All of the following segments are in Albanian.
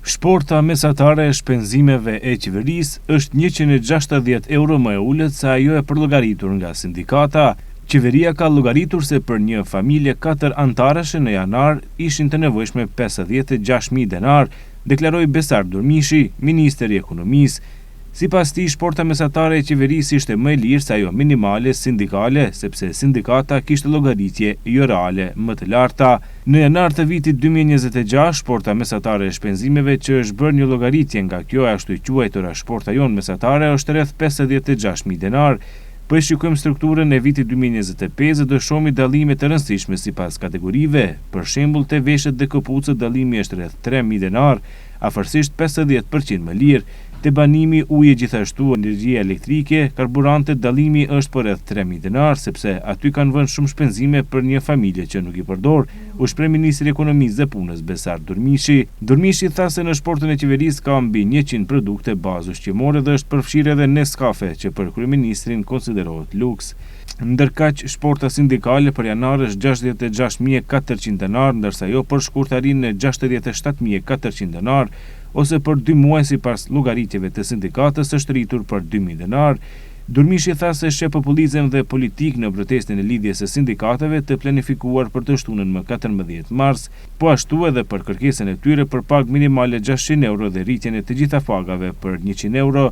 Shporta mesatare e shpenzimeve e qeverisë është 160 euro më e ulët se ajo e përllogaritur nga sindikata. Qeveria ka llogaritur se për një familje 4 antarësh në janar ishin të nevojshme 56.000 denar, deklaroi Besar Durmishi, ministri i ekonomisë. Sipas tij, shporta mesatare e qeverisë ishte më e lirë se ajo minimale sindikale, sepse sindikata kishte llogaritje jo reale më të larta. Në janar të vitit 2026, shporta mesatare e shpenzimeve që është bërë një llogaritje nga kjo ashtu e quajtura shporta jonë mesatare është rreth 56.000 denar. Po e shikojmë strukturën e vitit 2025 do shohim dallime të rëndësishme sipas kategorive. Për shembull, te veshët dhe këpucët dallimi është rreth 3.000 denar, afërsisht 50% më lirë. Te banimi, ujë gjithashtu energjia elektrike, karburante dallimi është për rreth 3.000 denar, sepse aty kanë vënë shumë shpenzime për një familje që nuk i përdor, u shpreh ministri i ekonomisë dhe punës Besar Durmishi. Durmishi tha se në shportën e qeverisë ka mbi 100 produkte bazë ushqimore dhe është përfshirë edhe Nescafe, që për kryeministrin konsiderohet luks. Ndërkaq, shporta sindikale për janar është 66.400 denar, ndërsa jo për shkurtarinë 67.400 denar, ose për 2 muaj sipas llogaritjeve të sindikatës është rritur për 2.000 denar. Durmishi tha se sheh populizëm dhe politik në protestën e lidhjes së sindikatave të planifikuar për të shtunën më 14 mars, po ashtu edhe për kërkesën e tyre për pagë minimale 600 euro dhe rritjen e të gjitha pagave për 100 euro.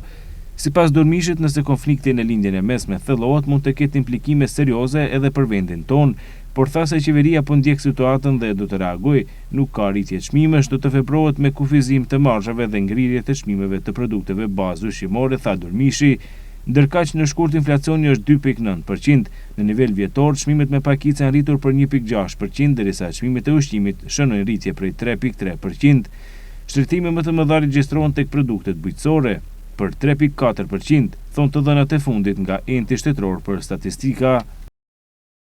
Sipas Durmishit, nëse konflikti në lindjen e mesme thellohet, mund të ketë implikime serioze edhe për vendin tonë, por tha se qeveria po ndjek situatën dhe do të reagojë. Nuk ka rritje çmimesh, do të veprohet me kufizim të marzhave dhe ngrirje të çmimeve të produkteve bazë ushqimore, tha Durmishi. Ndërkaq, në shkurt inflacioni është 2.9%, në nivel vjetor çmimet me pakice janë rritur për 1.6%, derisa çmimet e ushqimit shënojnë rritje prej 3.3%. Shtetërimi më të mëdha regjistrohen tek produktet bujqësore, për 3.4%, thonë të dhënat e fundit nga enti shtetëror për statistika.